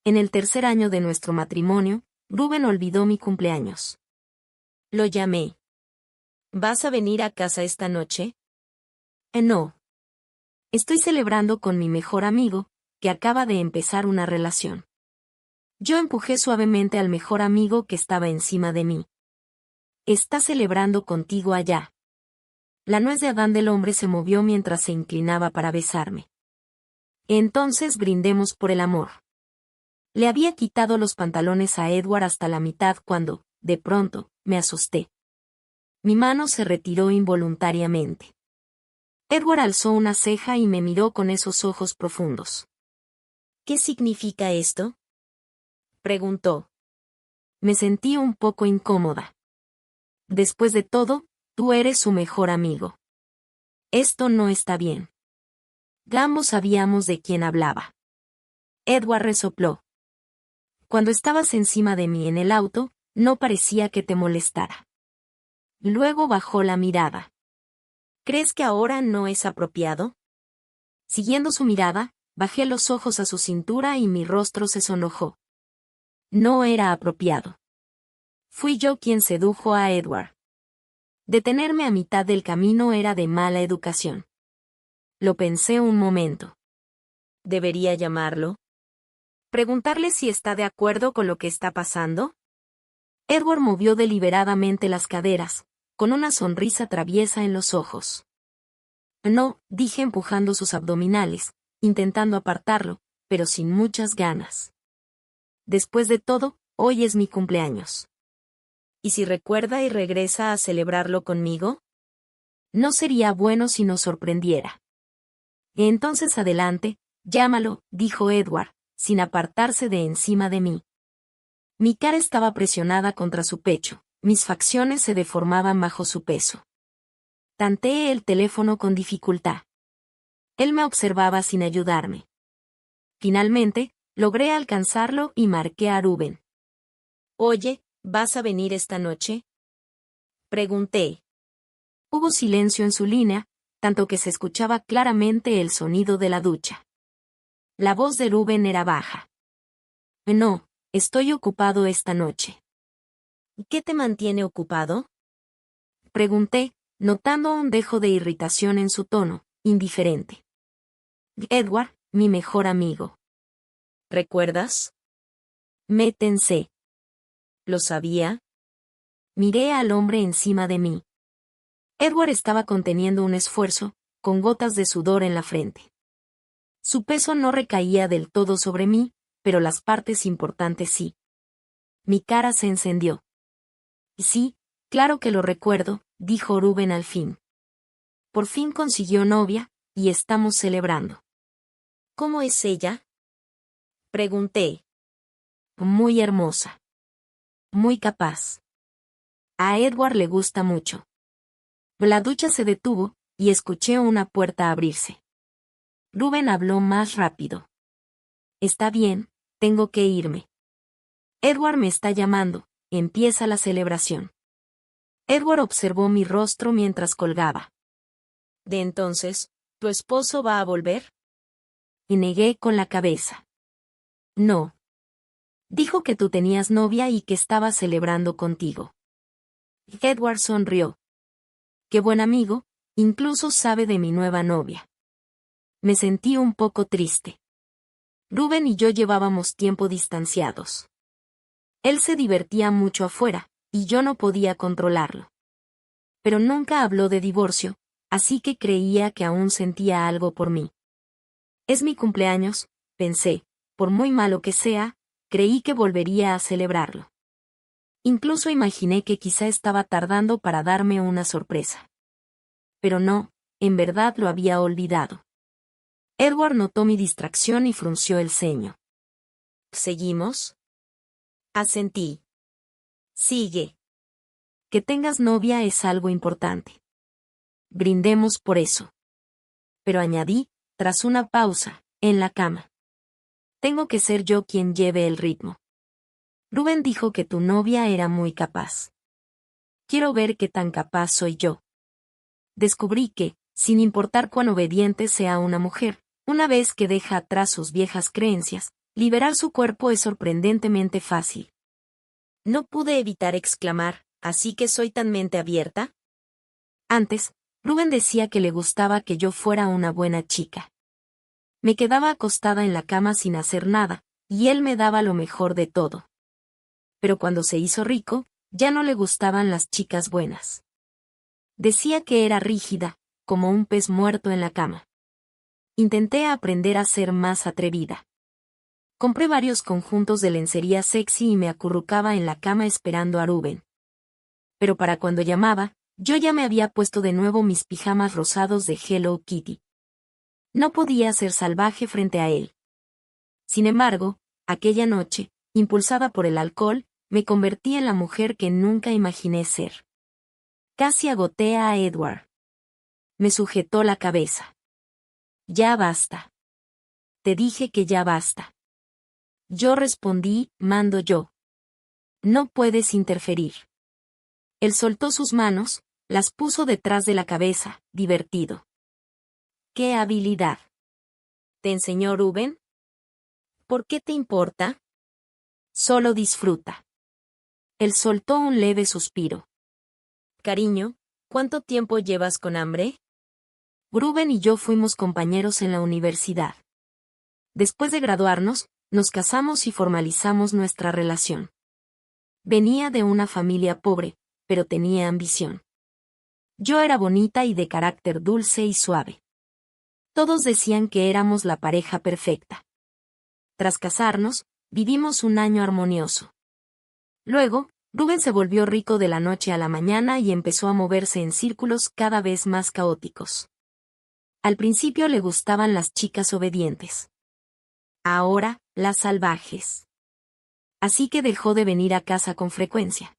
En el tercer año de nuestro matrimonio, Rubén olvidó mi cumpleaños. Lo llamé. ¿Vas a venir a casa esta noche? No. Estoy celebrando con mi mejor amigo, que acaba de empezar una relación. Yo empujé suavemente al mejor amigo que estaba encima de mí. Está celebrando contigo allá. La nuez de Adán del hombre se movió mientras se inclinaba para besarme. Entonces brindemos por el amor. Le había quitado los pantalones a Edward hasta la mitad cuando, de pronto, me asusté. Mi mano se retiró involuntariamente. Edward alzó una ceja y me miró con esos ojos profundos. ¿Qué significa esto?, preguntó. Me sentí un poco incómoda. Después de todo, tú eres su mejor amigo. Esto no está bien. Ambos sabíamos de quién hablaba. Edward resopló. Cuando estabas encima de mí en el auto, no parecía que te molestara. Luego bajó la mirada. ¿Crees que ahora no es apropiado? Siguiendo su mirada, bajé los ojos a su cintura y mi rostro se sonrojó. No era apropiado. Fui yo quien sedujo a Edward. Detenerme a mitad del camino era de mala educación. Lo pensé un momento. ¿Debería llamarlo? ¿Preguntarle si está de acuerdo con lo que está pasando? Edward movió deliberadamente las caderas, con una sonrisa traviesa en los ojos. No, dije empujando sus abdominales, intentando apartarlo, pero sin muchas ganas. Después de todo, hoy es mi cumpleaños. ¿Y si recuerda y regresa a celebrarlo conmigo? No sería bueno si nos sorprendiera. Entonces adelante, llámalo, dijo Edward, sin apartarse de encima de mí. Mi cara estaba presionada contra su pecho, mis facciones se deformaban bajo su peso. Tanteé el teléfono con dificultad. Él me observaba sin ayudarme. Finalmente, logré alcanzarlo y marqué a Rubén. Oye, ¿vas a venir esta noche?, pregunté. Hubo silencio en su línea, tanto que se escuchaba claramente el sonido de la ducha. La voz de Rubén era baja. No, estoy ocupado esta noche. ¿Qué te mantiene ocupado?, pregunté, notando un dejo de irritación en su tono, indiferente. Edward, mi mejor amigo. ¿Recuerdas? Me tensé. ¿Lo sabía? Miré al hombre encima de mí. Edward estaba conteniendo un esfuerzo, con gotas de sudor en la frente. Su peso no recaía del todo sobre mí, pero las partes importantes sí. Mi cara se encendió. Sí, claro que lo recuerdo, dijo Rubén al fin. Por fin consiguió novia, y estamos celebrando. ¿Cómo es ella?, pregunté. Muy hermosa. Muy capaz. A Edward le gusta mucho. La ducha se detuvo, y escuché una puerta abrirse. Rubén habló más rápido. Está bien, tengo que irme. Edward me está llamando, empieza la celebración. Edward observó mi rostro mientras colgaba. ¿De entonces, tu esposo va a volver? Y negué con la cabeza. No. Dijo que tú tenías novia y que estaba celebrando contigo. Edward sonrió. Qué buen amigo, incluso sabe de mi nueva novia. Me sentí un poco triste. Rubén y yo llevábamos tiempo distanciados. Él se divertía mucho afuera, y yo no podía controlarlo. Pero nunca habló de divorcio, así que creía que aún sentía algo por mí. Es mi cumpleaños, pensé, por muy malo que sea, creí que volvería a celebrarlo. Incluso imaginé que quizá estaba tardando para darme una sorpresa. Pero no, en verdad lo había olvidado. Edward notó mi distracción y frunció el ceño. ¿Seguimos? Asentí. Sigue. Que tengas novia es algo importante. Brindemos por eso. Pero añadí, tras una pausa, en la cama. Tengo que ser yo quien lleve el ritmo. Rubén dijo que tu novia era muy capaz. Quiero ver qué tan capaz soy yo. Descubrí que, sin importar cuán obediente sea una mujer, una vez que deja atrás sus viejas creencias, Liberar su cuerpo es sorprendentemente fácil. No pude evitar exclamar, ¿así que soy tan mente abierta? Antes, Rubén decía que le gustaba que yo fuera una buena chica. Me quedaba acostada en la cama sin hacer nada, y él me daba lo mejor de todo. Pero cuando se hizo rico, ya no le gustaban las chicas buenas. Decía que era rígida, como un pez muerto en la cama. Intenté aprender a ser más atrevida. Compré varios conjuntos de lencería sexy y me acurrucaba en la cama esperando a Rubén. Pero para cuando llamaba, yo ya me había puesto de nuevo mis pijamas rosados de Hello Kitty. No podía ser salvaje frente a él. Sin embargo, aquella noche, impulsada por el alcohol, me convertí en la mujer que nunca imaginé ser. Casi agoté a Edward. Me sujetó la cabeza. Ya basta. Te dije que ya basta. Yo respondí, mando yo. No puedes interferir. Él soltó sus manos, las puso detrás de la cabeza, divertido. ¡Qué habilidad! ¿Te enseñó Rubén? ¿Por qué te importa? Solo disfruta. Él soltó un leve suspiro. Cariño, ¿cuánto tiempo llevas con hambre? Rubén y yo fuimos compañeros en la universidad. Después de graduarnos, nos casamos y formalizamos nuestra relación. Venía de una familia pobre, pero tenía ambición. Yo era bonita y de carácter dulce y suave. Todos decían que éramos la pareja perfecta. Tras casarnos, vivimos un año armonioso. Luego, Rubén se volvió rico de la noche a la mañana y empezó a moverse en círculos cada vez más caóticos. Al principio le gustaban las chicas obedientes. Ahora, las salvajes. Así que dejó de venir a casa con frecuencia.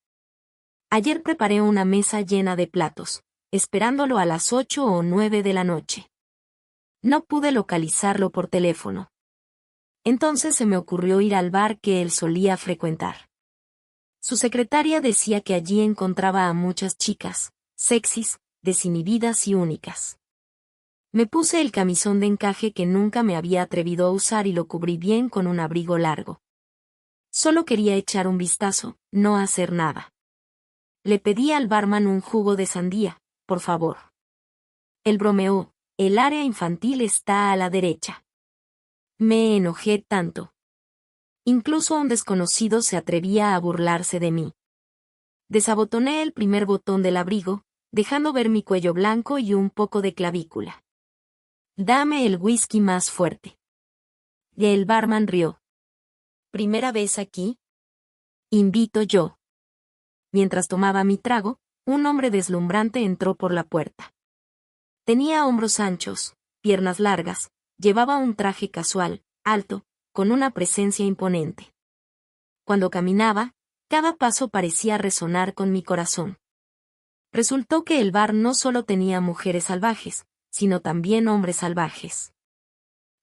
Ayer preparé una mesa llena de platos, esperándolo a las 8 o 9 de la noche. No pude localizarlo por teléfono. Entonces se me ocurrió ir al bar que él solía frecuentar. Su secretaria decía que allí encontraba a muchas chicas, sexys, desinhibidas y únicas. Me puse el camisón de encaje que nunca me había atrevido a usar y lo cubrí bien con un abrigo largo. Solo quería echar un vistazo, no hacer nada. Le pedí al barman un jugo de sandía, por favor. Él bromeó, el área infantil está a la derecha. Me enojé tanto. Incluso un desconocido se atrevía a burlarse de mí. Desabotoné el primer botón del abrigo, dejando ver mi cuello blanco y un poco de clavícula. Dame el whisky más fuerte. Y el barman rió. ¿Primera vez aquí? Invito yo. Mientras tomaba mi trago, un hombre deslumbrante entró por la puerta. Tenía hombros anchos, piernas largas, llevaba un traje casual, alto, con una presencia imponente. Cuando caminaba, cada paso parecía resonar con mi corazón. Resultó que el bar no solo tenía mujeres salvajes, sino también hombres salvajes.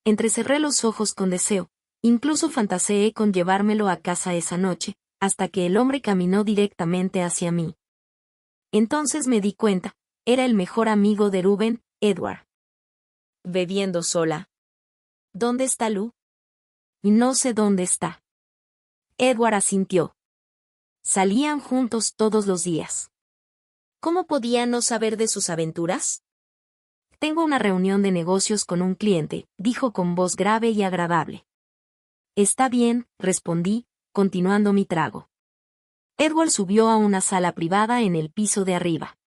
Entrecerré los ojos con deseo, incluso fantaseé con llevármelo a casa esa noche, hasta que el hombre caminó directamente hacia mí. Entonces me di cuenta, era el mejor amigo de Rubén, Edward. Bebiendo sola. ¿Dónde está Lou? No sé dónde está. Edward asintió. Salían juntos todos los días. ¿Cómo podía no saber de sus aventuras? Tengo una reunión de negocios con un cliente, dijo con voz grave y agradable. Está bien, respondí, continuando mi trago. Edward subió a una sala privada en el piso de arriba.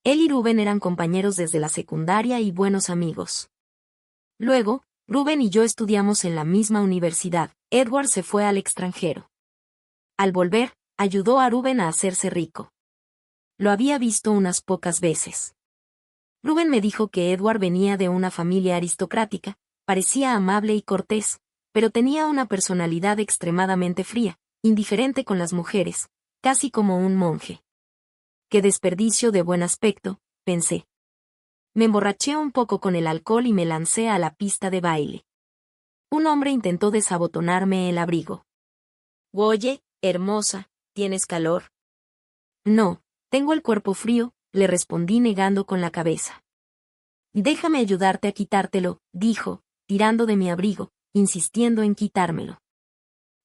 Él y Rubén eran compañeros desde la secundaria y buenos amigos. Luego, Rubén y yo estudiamos en la misma universidad. Edward se fue al extranjero. Al volver, ayudó a Rubén a hacerse rico. Lo había visto unas pocas veces. Rubén me dijo que Edward venía de una familia aristocrática, parecía amable y cortés, pero tenía una personalidad extremadamente fría, indiferente con las mujeres, casi como un monje. Qué desperdicio de buen aspecto, pensé. Me emborraché un poco con el alcohol y me lancé a la pista de baile. Un hombre intentó desabotonarme el abrigo. Oye, hermosa, ¿tienes calor? No, tengo el cuerpo frío, le respondí negando con la cabeza. Déjame ayudarte a quitártelo, dijo, tirando de mi abrigo, insistiendo en quitármelo.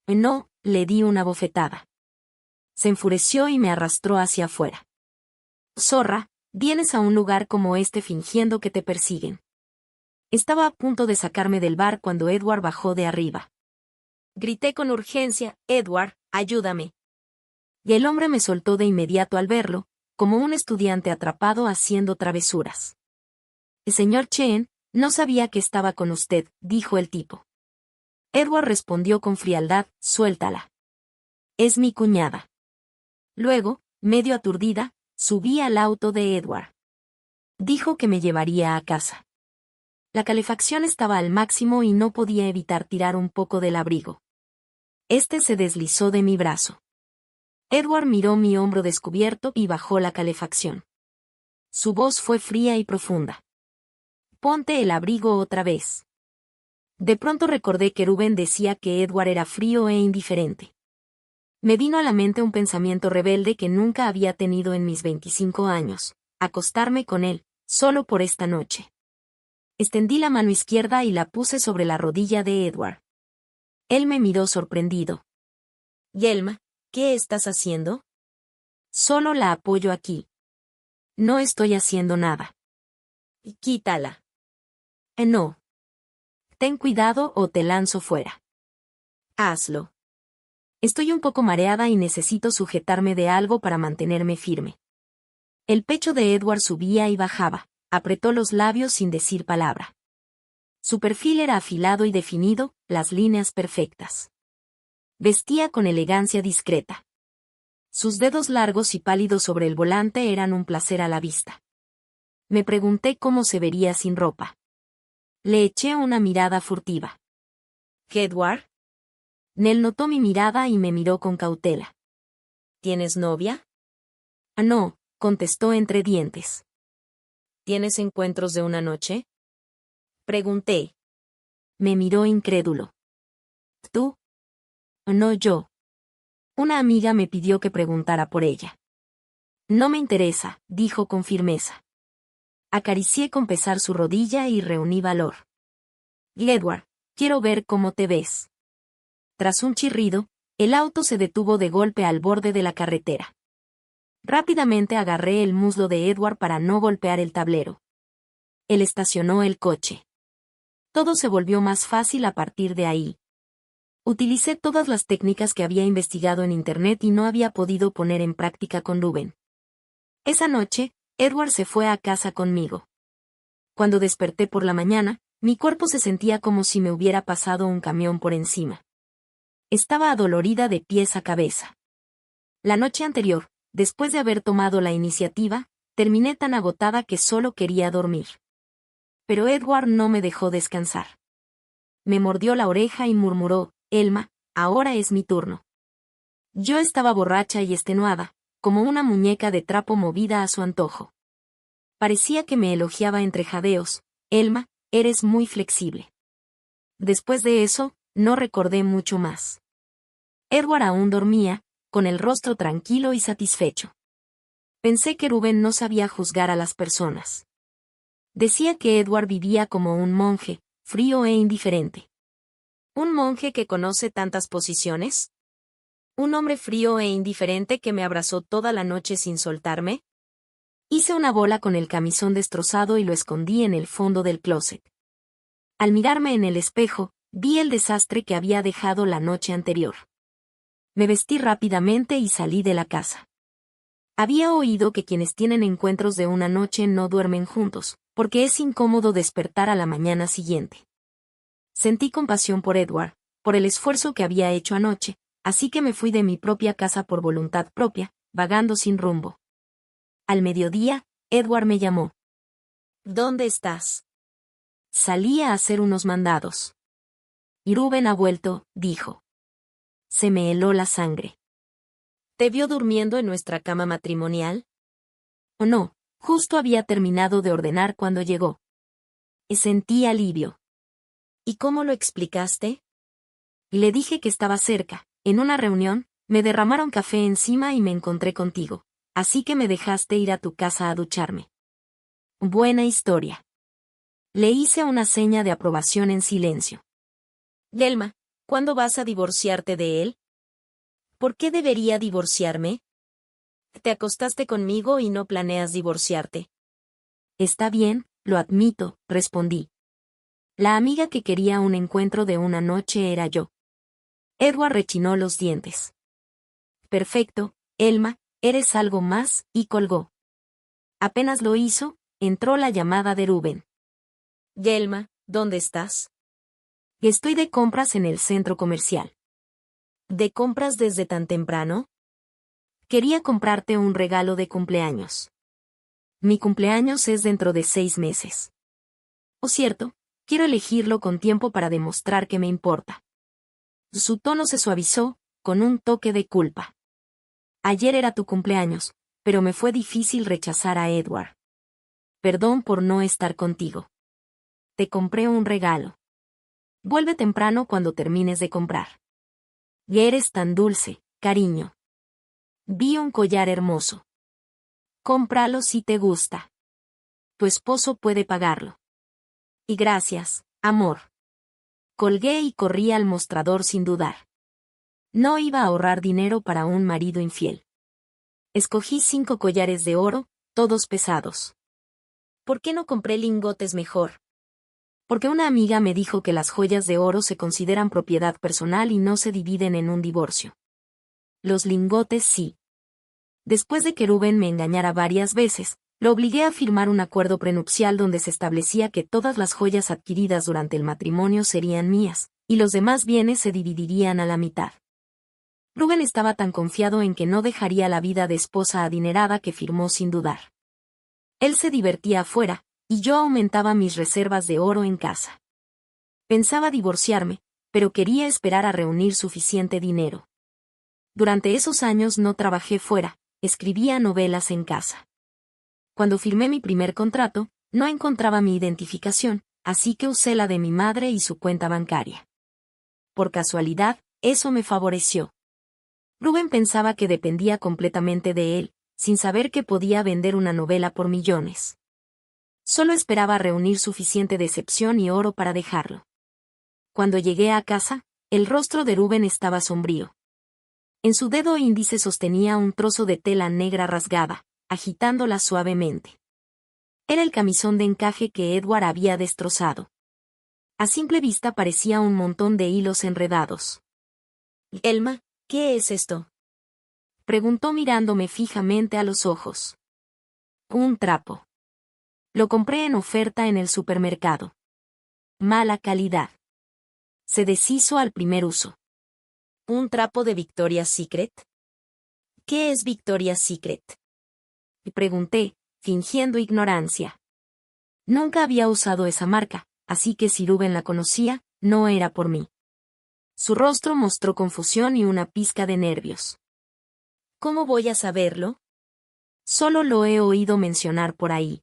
No, le di una bofetada. Se enfureció y me arrastró hacia afuera. Zorra, vienes a un lugar como este fingiendo que te persiguen. Estaba a punto de sacarme del bar cuando Edward bajó de arriba. Grité con urgencia, Edward, ayúdame. Y el hombre me soltó de inmediato al verlo, como un estudiante atrapado haciendo travesuras. El señor Chen, no sabía que estaba con usted, dijo el tipo. Edward respondió con frialdad, suéltala. Es mi cuñada. Luego, medio aturdida, subí al auto de Edward. Dijo que me llevaría a casa. La calefacción estaba al máximo y no podía evitar tirar un poco del abrigo. Este se deslizó de mi brazo. Edward miró mi hombro descubierto y bajó la calefacción. Su voz fue fría y profunda. Ponte el abrigo otra vez. De pronto recordé que Rubén decía que Edward era frío e indiferente. Me vino a la mente un pensamiento rebelde que nunca había tenido en mis 25 años, acostarme con él, solo por esta noche. Extendí la mano izquierda y la puse sobre la rodilla de Edward. Él me miró sorprendido. Yelma, ¿qué estás haciendo? Solo la apoyo aquí. No estoy haciendo nada. Quítala. No. Ten cuidado o te lanzo fuera. Hazlo. Estoy un poco mareada y necesito sujetarme de algo para mantenerme firme. El pecho de Edward subía y bajaba, apretó los labios sin decir palabra. Su perfil era afilado y definido, las líneas perfectas. Vestía con elegancia discreta. Sus dedos largos y pálidos sobre el volante eran un placer a la vista. Me pregunté cómo se vería sin ropa. Le eché una mirada furtiva. ¿Edward? Nell notó mi mirada y me miró con cautela. ¿Tienes novia? No, contestó entre dientes. ¿Tienes encuentros de una noche? Pregunté. Me miró incrédulo. ¿Tú? No, yo. Una amiga me pidió que preguntara por ella. No me interesa, dijo con firmeza. Acaricié con pesar su rodilla y reuní valor. Edward, quiero ver cómo te ves. Tras un chirrido, el auto se detuvo de golpe al borde de la carretera. Rápidamente agarré el muslo de Edward para no golpear el tablero. Él estacionó el coche. Todo se volvió más fácil a partir de ahí. Utilicé todas las técnicas que había investigado en Internet y no había podido poner en práctica con Rubén. Esa noche, Edward se fue a casa conmigo. Cuando desperté por la mañana, mi cuerpo se sentía como si me hubiera pasado un camión por encima. Estaba adolorida de pies a cabeza. La noche anterior, después de haber tomado la iniciativa, terminé tan agotada que solo quería dormir. Pero Edward no me dejó descansar. Me mordió la oreja y murmuró, Elma, ahora es mi turno. Yo estaba borracha y extenuada, como una muñeca de trapo movida a su antojo. Parecía que me elogiaba entre jadeos, Elma, eres muy flexible. Después de eso, no recordé mucho más. Edward aún dormía, con el rostro tranquilo y satisfecho. Pensé que Rubén no sabía juzgar a las personas. Decía que Edward vivía como un monje, frío e indiferente. ¿Un monje que conoce tantas posiciones? ¿Un hombre frío e indiferente que me abrazó toda la noche sin soltarme? Hice una bola con el camisón destrozado y lo escondí en el fondo del closet. Al mirarme en el espejo, vi el desastre que había dejado la noche anterior. Me vestí rápidamente y salí de la casa. Había oído que quienes tienen encuentros de una noche no duermen juntos, porque es incómodo despertar a la mañana siguiente. Sentí compasión por Edward, por el esfuerzo que había hecho anoche, así que me fui de mi propia casa por voluntad propia, vagando sin rumbo. Al mediodía, Edward me llamó. ¿Dónde estás? Salí a hacer unos mandados. Y Rubén ha vuelto, dijo. Se me heló la sangre. ¿Te vio durmiendo en nuestra cama matrimonial? ¿O no? Justo había terminado de ordenar cuando llegó. Sentí alivio. ¿Y cómo lo explicaste? Le dije que estaba cerca, en una reunión, me derramaron café encima y me encontré contigo, así que me dejaste ir a tu casa a ducharme. Buena historia. Le hice una seña de aprobación en silencio. Gelma, ¿cuándo vas a divorciarte de él? ¿Por qué debería divorciarme? Te acostaste conmigo y no planeas divorciarte. Está bien, lo admito, respondí. La amiga que quería un encuentro de una noche era yo. Edward rechinó los dientes. Perfecto, Elma, eres algo más, y colgó. Apenas lo hizo, entró la llamada de Rubén. Gelma, ¿dónde estás? Estoy de compras en el centro comercial. ¿De compras desde tan temprano? Quería comprarte un regalo de cumpleaños. Mi cumpleaños es dentro de 6 meses. Oh, cierto, quiero elegirlo con tiempo para demostrar que me importa. Su tono se suavizó, con un toque de culpa. Ayer era tu cumpleaños, pero me fue difícil rechazar a Edward. Perdón por no estar contigo. Te compré un regalo. Vuelve temprano cuando termines de comprar. Y eres tan dulce, cariño. Vi un collar hermoso. Cómpralo si te gusta. Tu esposo puede pagarlo. Y gracias, amor. Colgué y corrí al mostrador sin dudar. No iba a ahorrar dinero para un marido infiel. Escogí 5 collares de oro, todos pesados. ¿Por qué no compré lingotes mejor? Porque una amiga me dijo que las joyas de oro se consideran propiedad personal y no se dividen en un divorcio. Los lingotes sí. Después de que Rubén me engañara varias veces, lo obligué a firmar un acuerdo prenupcial donde se establecía que todas las joyas adquiridas durante el matrimonio serían mías, y los demás bienes se dividirían a la mitad. Rubén estaba tan confiado en que no dejaría la vida de esposa adinerada que firmó sin dudar. Él se divertía afuera, y yo aumentaba mis reservas de oro en casa. Pensaba divorciarme, pero quería esperar a reunir suficiente dinero. Durante esos años no trabajé fuera, escribía novelas en casa. Cuando firmé mi primer contrato, no encontraba mi identificación, así que usé la de mi madre y su cuenta bancaria. Por casualidad, eso me favoreció. Rubén pensaba que dependía completamente de él, sin saber que podía vender una novela por millones. Solo esperaba reunir suficiente decepción y oro para dejarlo. Cuando llegué a casa, el rostro de Rubén estaba sombrío. En su dedo índice sostenía un trozo de tela negra rasgada, agitándola suavemente. Era el camisón de encaje que Edward había destrozado. A simple vista parecía un montón de hilos enredados. Elma, ¿qué es esto? Preguntó mirándome fijamente a los ojos. Un trapo. Lo compré en oferta en el supermercado. Mala calidad. Se deshizo al primer uso. ¿Un trapo de Victoria's Secret? ¿Qué es Victoria's Secret? Y pregunté, fingiendo ignorancia. Nunca había usado esa marca, así que si Rubén la conocía, no era por mí. Su rostro mostró confusión y una pizca de nervios. ¿Cómo voy a saberlo? Solo lo he oído mencionar por ahí.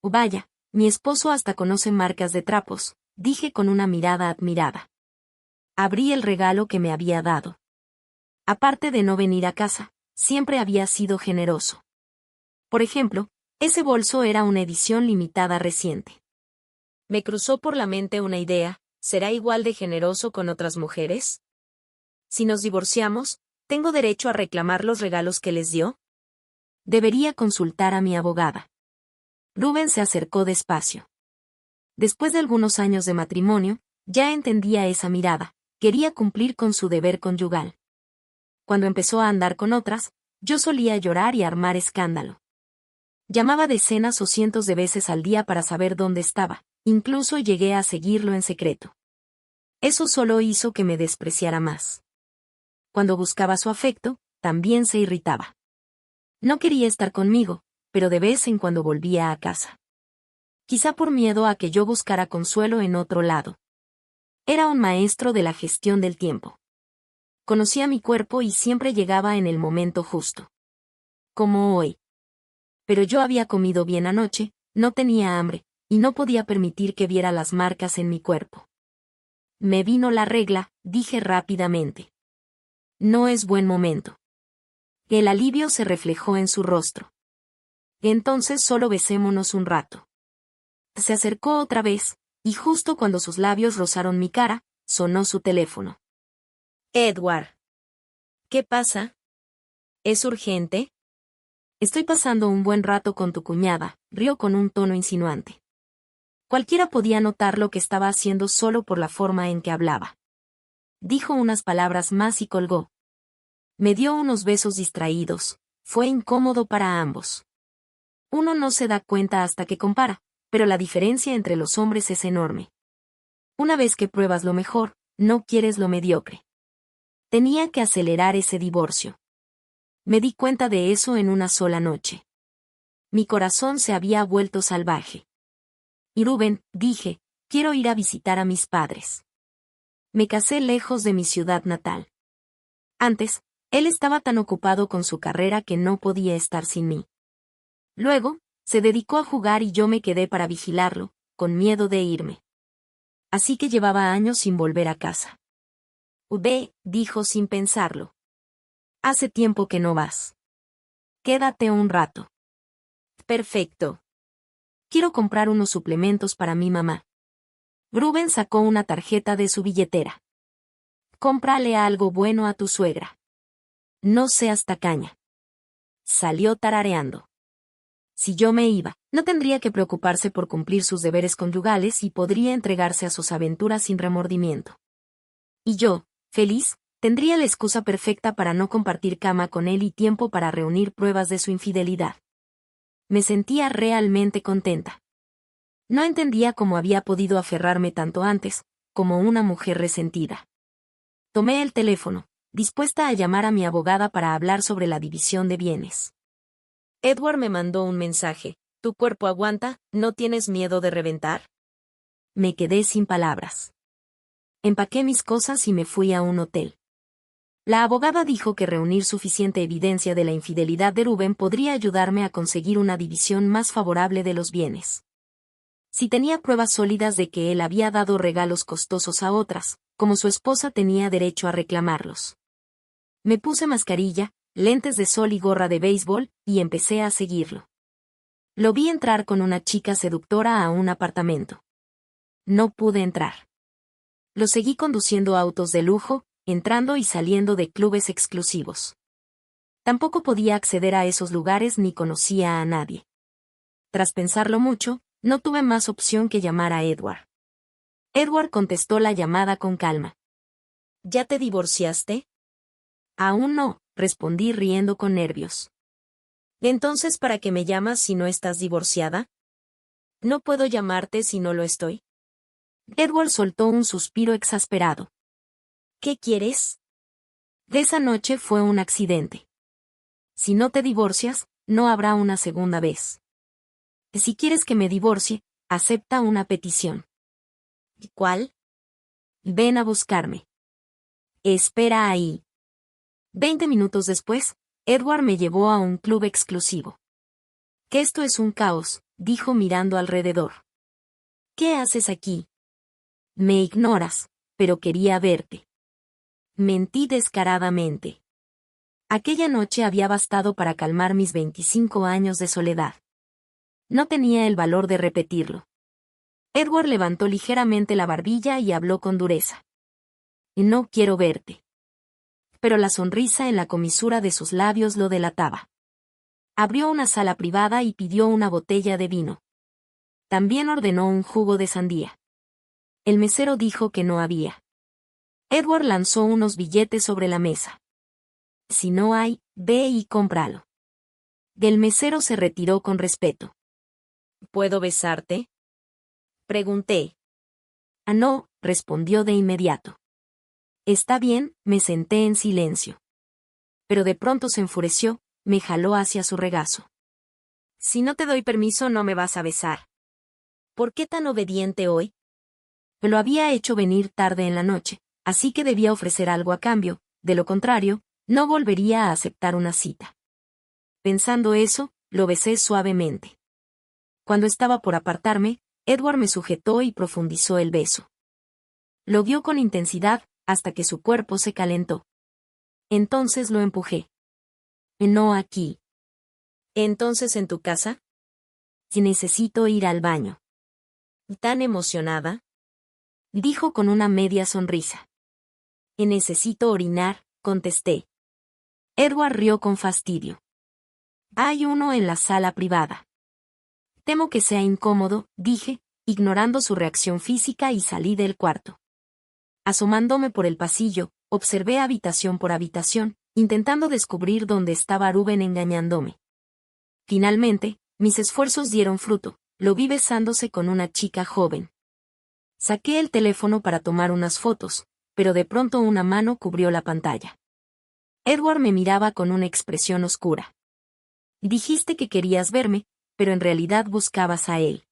Vaya, mi esposo hasta conoce marcas de trapos, dije con una mirada admirada. Abrí el regalo que me había dado. Aparte de no venir a casa, siempre había sido generoso. Por ejemplo, ese bolso era una edición limitada reciente. Me cruzó por la mente una idea, ¿será igual de generoso con otras mujeres? Si nos divorciamos, ¿tengo derecho a reclamar los regalos que les dio? Debería consultar a mi abogada. Rubén se acercó despacio. Después de algunos años de matrimonio, ya entendía esa mirada, quería cumplir con su deber conyugal. Cuando empezó a andar con otras, yo solía llorar y armar escándalo. Llamaba decenas o cientos de veces al día para saber dónde estaba, incluso llegué a seguirlo en secreto. Eso solo hizo que me despreciara más. Cuando buscaba su afecto, también se irritaba. No quería estar conmigo, pero de vez en cuando volvía a casa. Quizá por miedo a que yo buscara consuelo en otro lado. Era un maestro de la gestión del tiempo. Conocía mi cuerpo y siempre llegaba en el momento justo. Como hoy. Pero yo había comido bien anoche, no tenía hambre, y no podía permitir que viera las marcas en mi cuerpo. Me vino la regla, dije rápidamente. No es buen momento. El alivio se reflejó en su rostro. Entonces solo besémonos un rato. Se acercó otra vez, y justo cuando sus labios rozaron mi cara, Sonó su teléfono. Edward. ¿Qué pasa? ¿Es urgente? Estoy pasando un buen rato con tu cuñada, rió con un tono insinuante. Cualquiera podía notar lo que estaba haciendo solo por la forma en que hablaba. Dijo unas palabras más y colgó. Me dio unos besos distraídos. Fue incómodo para ambos. Uno no se da cuenta hasta que compara, pero la diferencia entre los hombres es enorme. Una vez que pruebas lo mejor, no quieres lo mediocre. Tenía que acelerar ese divorcio. Me di cuenta de eso en una sola noche. Mi corazón se había vuelto salvaje. Y Rubén, dije, quiero ir a visitar a mis padres. Me casé lejos de mi ciudad natal. Antes, él estaba tan ocupado con su carrera que no podía estar sin mí. Luego, se dedicó a jugar y yo me quedé para vigilarlo, con miedo de irme. Así que llevaba años sin volver a casa. Ve, dijo sin pensarlo. Hace tiempo que no vas. Quédate un rato. Perfecto. Quiero comprar unos suplementos para mi mamá. Rubén sacó una tarjeta de su billetera. Cómprale algo bueno a tu suegra. No seas tacaña. Salió tarareando. Si yo me iba, no tendría que preocuparse por cumplir sus deberes conyugales y podría entregarse a sus aventuras sin remordimiento. Y yo, feliz, tendría la excusa perfecta para no compartir cama con él y tiempo para reunir pruebas de su infidelidad. Me sentía realmente contenta. No entendía cómo había podido aferrarme tanto antes, como una mujer resentida. Tomé el teléfono, dispuesta a llamar a mi abogada para hablar sobre la división de bienes. Edward me mandó un mensaje. ¿Tu cuerpo aguanta? ¿No tienes miedo de reventar? Me quedé sin palabras. Empaqué mis cosas y me fui a un hotel. La abogada dijo que reunir suficiente evidencia de la infidelidad de Rubén podría ayudarme a conseguir una división más favorable de los bienes. Si tenía pruebas sólidas de que él había dado regalos costosos a otras, como su esposa tenía derecho a reclamarlos. Me puse mascarilla, lentes de sol y gorra de béisbol, y empecé a seguirlo. Lo vi entrar con una chica seductora a un apartamento. No pude entrar. Lo seguí conduciendo autos de lujo, entrando y saliendo de clubes exclusivos. Tampoco podía acceder a esos lugares ni conocía a nadie. Tras pensarlo mucho, no tuve más opción que llamar a Edward. Edward contestó la llamada con calma. ¿Ya te divorciaste? Aún no, respondí riendo con nervios. ¿Entonces para qué me llamas si no estás divorciada? No puedo llamarte si no lo estoy. Edward soltó un suspiro exasperado. ¿Qué quieres? De esa noche fue un accidente. Si no te divorcias, no habrá una segunda vez. Si quieres que me divorcie, acepta una petición. ¿Cuál? Ven a buscarme. Espera ahí. 20 minutos después, Edward me llevó a un club exclusivo. Que esto es un caos, dijo mirando alrededor. ¿Qué haces aquí? Me ignoras, pero quería verte. Mentí descaradamente. Aquella noche había bastado para calmar mis 25 años de soledad. No tenía el valor de repetirlo. Edward levantó ligeramente la barbilla y habló con dureza. No quiero verte. Pero la sonrisa en la comisura de sus labios lo delataba. Abrió una sala privada y pidió una botella de vino. También ordenó un jugo de sandía. El mesero dijo que no había. Edward lanzó unos billetes sobre la mesa. Si no hay, ve y cómpralo. El mesero se retiró con respeto. ¿Puedo besarte? Pregunté. Ah, no, respondió de inmediato. Está bien, me senté en silencio. Pero de pronto se enfureció, me jaló hacia su regazo. Si no te doy permiso no me vas a besar. ¿Por qué tan obediente hoy? Lo había hecho venir tarde en la noche, así que debía ofrecer algo a cambio, de lo contrario, no volvería a aceptar una cita. Pensando eso, lo besé suavemente. Cuando estaba por apartarme, Edward me sujetó y profundizó el beso. Lo vio con intensidad, hasta que su cuerpo se calentó. Entonces lo empujé. No aquí. ¿Entonces en tu casa? Si necesito ir al baño. ¿Tan emocionada? dijo con una media sonrisa. Necesito orinar, contesté. Edward rió con fastidio. Hay uno en la sala privada. Temo que sea incómodo, dije, ignorando su reacción física y salí del cuarto. Asomándome por el pasillo, observé habitación por habitación, intentando descubrir dónde estaba Rubén engañándome. Finalmente, mis esfuerzos dieron fruto, lo vi besándose con una chica joven. Saqué el teléfono para tomar unas fotos, pero de pronto una mano cubrió la pantalla. Edward me miraba con una expresión oscura. Dijiste que querías verme, pero en realidad buscabas a él.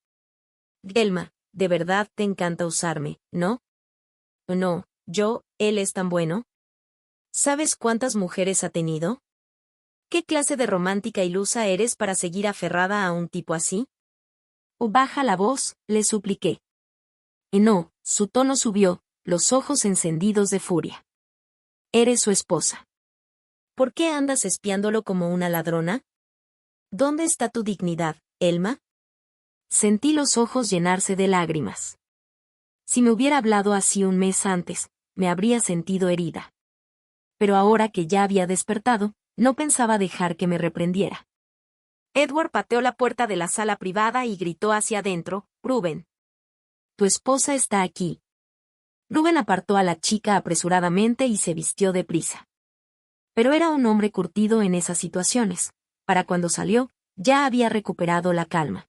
Gelma, de verdad te encanta usarme, ¿no? No, él es tan bueno. ¿Sabes cuántas mujeres ha tenido? ¿Qué clase de romántica ilusa eres para seguir aferrada a un tipo así? Baja la voz, le supliqué. No, su tono subió, los ojos encendidos de furia. Eres su esposa. ¿Por qué andas espiándolo como una ladrona? ¿Dónde está tu dignidad, Elma? Sentí los ojos llenarse de lágrimas. Si me hubiera hablado así un mes antes, me habría sentido herida. Pero ahora que ya había despertado, no pensaba dejar que me reprendiera. Edward pateó la puerta de la sala privada y gritó hacia adentro, Rubén. Tu esposa está aquí. Rubén apartó a la chica apresuradamente y se vistió deprisa. Pero era un hombre curtido en esas situaciones. Para cuando salió, ya había recuperado la calma.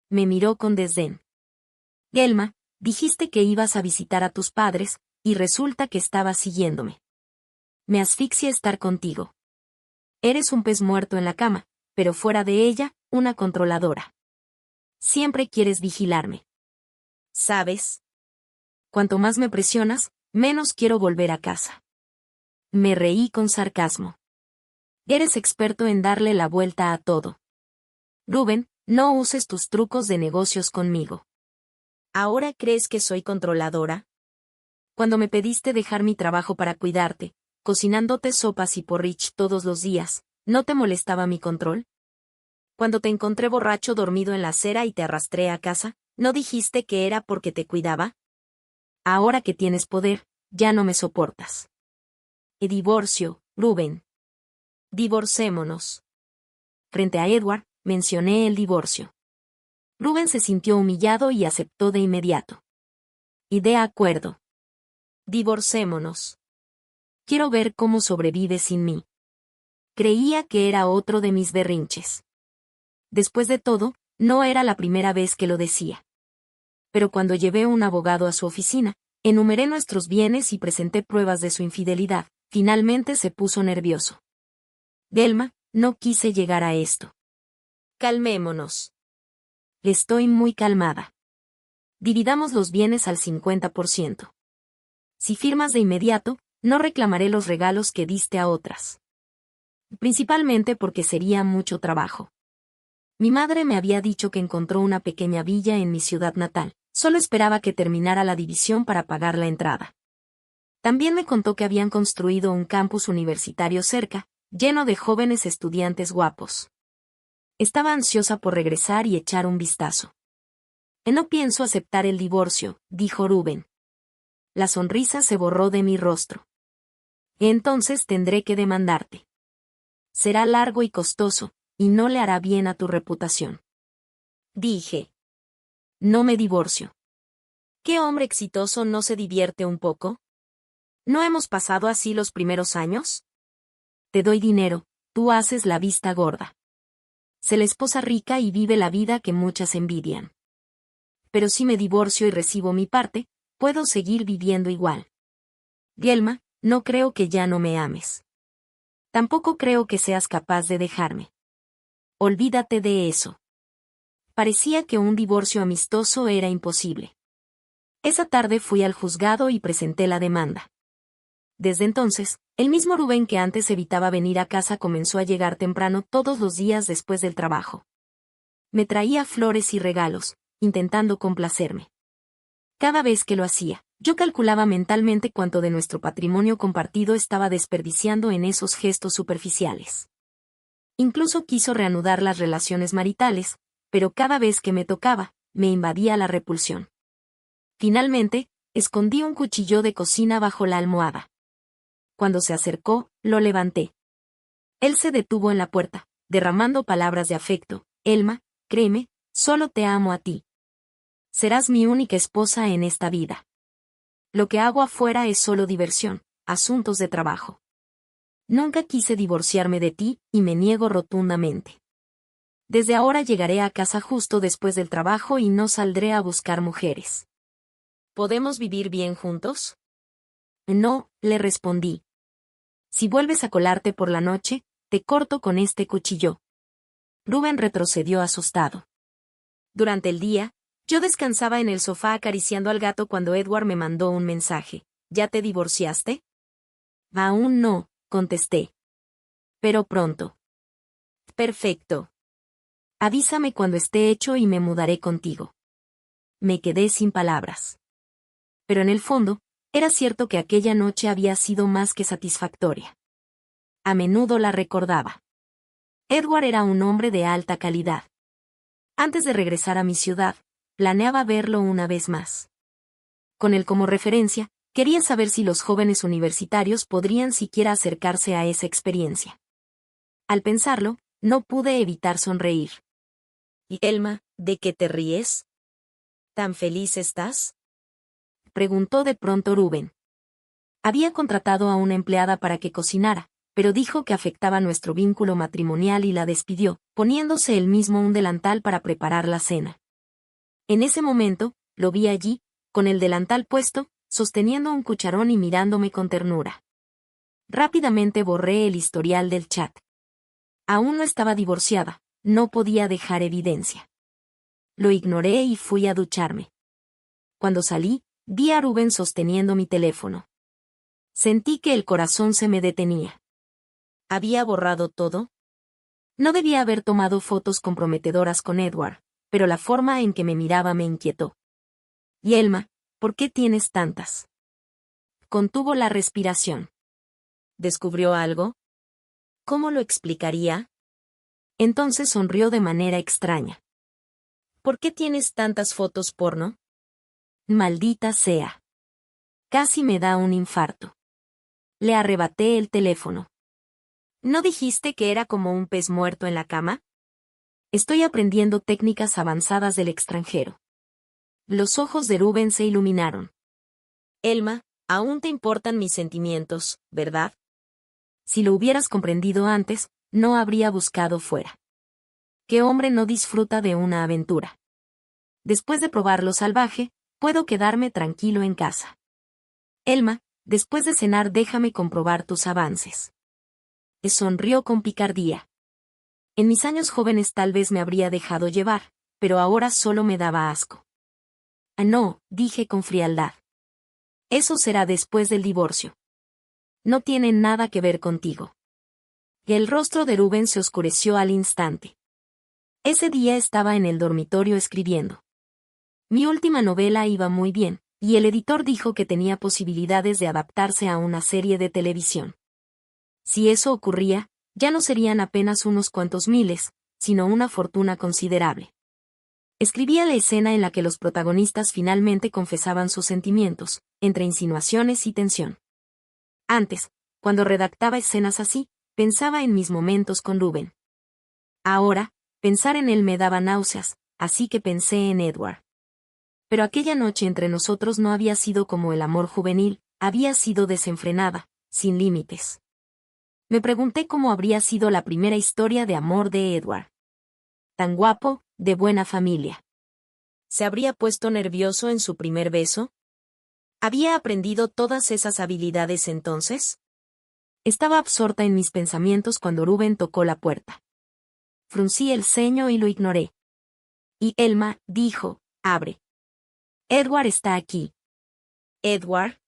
Me miró con desdén. Gelma, dijiste que ibas a visitar a tus padres, y resulta que estabas siguiéndome. Me asfixia estar contigo. Eres un pez muerto en la cama, pero fuera de ella, una controladora. Siempre quieres vigilarme. ¿Sabes? Cuanto más me presionas, menos quiero volver a casa. Me reí con sarcasmo. Eres experto en darle la vuelta a todo. Rubén, no uses tus trucos de negocios conmigo. ¿Ahora crees que soy controladora? Cuando me pediste dejar mi trabajo para cuidarte, cocinándote sopas y porridge todos los días, ¿no te molestaba mi control? Cuando te encontré borracho dormido en la acera y te arrastré a casa, ¿no dijiste que era porque te cuidaba? Ahora que tienes poder, ya no me soportas. Divorcio, Rubén. Divorcémonos. Frente a Edward, mencioné el divorcio. Rubén se sintió humillado y aceptó de inmediato. Y de acuerdo. Divorcémonos. Quiero ver cómo sobrevives sin mí. Creía que era otro de mis berrinches. Después de todo, no era la primera vez que lo decía. Pero cuando llevé un abogado a su oficina, enumeré nuestros bienes y presenté pruebas de su infidelidad, finalmente se puso nervioso. Gelma, no quise llegar a esto. Calmémonos. Estoy muy calmada. Dividamos los bienes al 50%. Si firmas de inmediato, no reclamaré los regalos que diste a otras. Principalmente porque sería mucho trabajo. Mi madre me había dicho que encontró una pequeña villa en mi ciudad natal, solo esperaba que terminara la división para pagar la entrada. También me contó que habían construido un campus universitario cerca, lleno de jóvenes estudiantes guapos. Estaba ansiosa por regresar y echar un vistazo. No pienso aceptar el divorcio, dijo Rubén. La sonrisa se borró de mi rostro. Entonces tendré que demandarte. Será largo y costoso, y no le hará bien a tu reputación. Dije. No me divorcio. ¿Qué hombre exitoso no se divierte un poco? ¿No hemos pasado así los primeros años? Te doy dinero, tú haces la vista gorda. Sé la esposa rica y vive la vida que muchas envidian. Pero si me divorcio y recibo mi parte, puedo seguir viviendo igual. Gelma, no creo que ya no me ames. Tampoco creo que seas capaz de dejarme. Olvídate de eso. Parecía que un divorcio amistoso era imposible. Esa tarde fui al juzgado y presenté la demanda. Desde entonces, el mismo Rubén que antes evitaba venir a casa comenzó a llegar temprano todos los días después del trabajo. Me traía flores y regalos, intentando complacerme. Cada vez que lo hacía, yo calculaba mentalmente cuánto de nuestro patrimonio compartido estaba desperdiciando en esos gestos superficiales. Incluso quiso reanudar las relaciones maritales, pero cada vez que me tocaba, me invadía la repulsión. Finalmente, Escondí un cuchillo de cocina bajo la almohada. Cuando se acercó, lo levanté. Él se detuvo en la puerta, derramando palabras de afecto. Elma, créeme, solo te amo a ti. Serás mi única esposa en esta vida. Lo que hago afuera es solo diversión, asuntos de trabajo. Nunca quise divorciarme de ti, y me niego rotundamente. Desde ahora llegaré a casa justo después del trabajo y no saldré a buscar mujeres. ¿Podemos vivir bien juntos? No, le respondí. Si vuelves a colarte por la noche, te corto con este cuchillo. Rubén retrocedió asustado. Durante el día, yo descansaba en el sofá acariciando al gato cuando Edward me mandó un mensaje. ¿Ya te divorciaste? Aún no, contesté. Pero pronto. Perfecto. Avísame cuando esté hecho y me mudaré contigo. Me quedé sin palabras. Pero en el fondo, era cierto que aquella noche había sido más que satisfactoria. A menudo la recordaba. Edward era un hombre de alta calidad. Antes de regresar a mi ciudad, planeaba verlo una vez más. Con él como referencia, quería saber si los jóvenes universitarios podrían siquiera acercarse a esa experiencia. Al pensarlo, no pude evitar sonreír. ¿Y Elma, de qué te ríes? ¿Tan feliz estás? Preguntó de pronto Rubén. Había contratado a una empleada para que cocinara, pero dijo que afectaba nuestro vínculo matrimonial y la despidió, poniéndose él mismo un delantal para preparar la cena. En ese momento, lo vi allí, con el delantal puesto, sosteniendo un cucharón y mirándome con ternura. Rápidamente borré el historial del chat. Aún no estaba divorciada, no podía dejar evidencia. Lo ignoré y fui a ducharme. Cuando salí, vi a Rubén sosteniendo mi teléfono. Sentí que el corazón se me detenía. ¿Había borrado todo? No debía haber tomado fotos comprometedoras con Edward, pero la forma en que me miraba me inquietó. Y Elma, ¿por qué tienes tantas? Contuvo la respiración. ¿Descubrió algo? ¿Cómo lo explicaría? Entonces sonrió de manera extraña. ¿Por qué tienes tantas fotos porno? Maldita sea. Casi me da un infarto. Le arrebaté el teléfono. ¿No dijiste que era como un pez muerto en la cama? Estoy aprendiendo técnicas avanzadas del extranjero. Los ojos de Rubén se iluminaron. Elma, aún te importan mis sentimientos, ¿verdad? Si lo hubieras comprendido antes, no habría buscado fuera. ¿Qué hombre no disfruta de una aventura? Después de probar lo salvaje, puedo quedarme tranquilo en casa. Elma, después de cenar déjame comprobar tus avances. Sonrió con picardía. En mis años jóvenes tal vez me habría dejado llevar, pero ahora solo me daba asco. No, dije con frialdad. Eso será después del divorcio. No tiene nada que ver contigo. Y el rostro de Rubén se oscureció al instante. Ese día estaba en el dormitorio escribiendo. Mi última novela iba muy bien, y el editor dijo que tenía posibilidades de adaptarse a una serie de televisión. Si eso ocurría, ya no serían apenas unos cuantos miles, sino una fortuna considerable. Escribía la escena en la que los protagonistas finalmente confesaban sus sentimientos, entre insinuaciones y tensión. Antes, cuando redactaba escenas así, pensaba en mis momentos con Rubén. Ahora, pensar en él me daba náuseas, así que pensé en Edward. Pero aquella noche entre nosotros no había sido como el amor juvenil, había sido desenfrenada, sin límites. Me pregunté cómo habría sido la primera historia de amor de Edward. Tan guapo, de buena familia. ¿Se habría puesto nervioso en su primer beso? ¿Había aprendido todas esas habilidades entonces? Estaba absorta en mis pensamientos cuando Rubén tocó la puerta. Fruncí el ceño y lo ignoré. Y Elma dijo, abre. Edward está aquí. ¿Edward?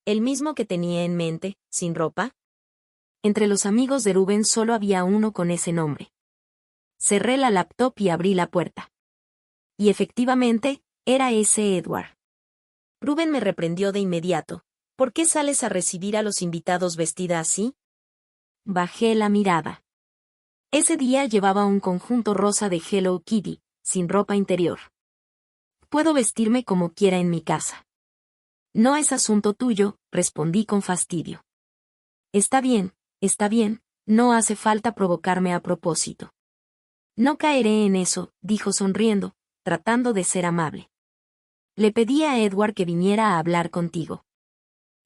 ¿El mismo que tenía en mente, sin ropa? Entre los amigos de Rubén solo había uno con ese nombre. Cerré la laptop y abrí la puerta. Y efectivamente, era ese Edward. Rubén me reprendió de inmediato. ¿Por qué sales a recibir a los invitados vestida así? Bajé la mirada. Ese día llevaba un conjunto rosa de Hello Kitty, sin ropa interior. Puedo vestirme como quiera en mi casa. No es asunto tuyo, respondí con fastidio. Está bien, no hace falta provocarme a propósito. No caeré en eso, dijo sonriendo, tratando de ser amable. Le pedí a Edward que viniera a hablar contigo.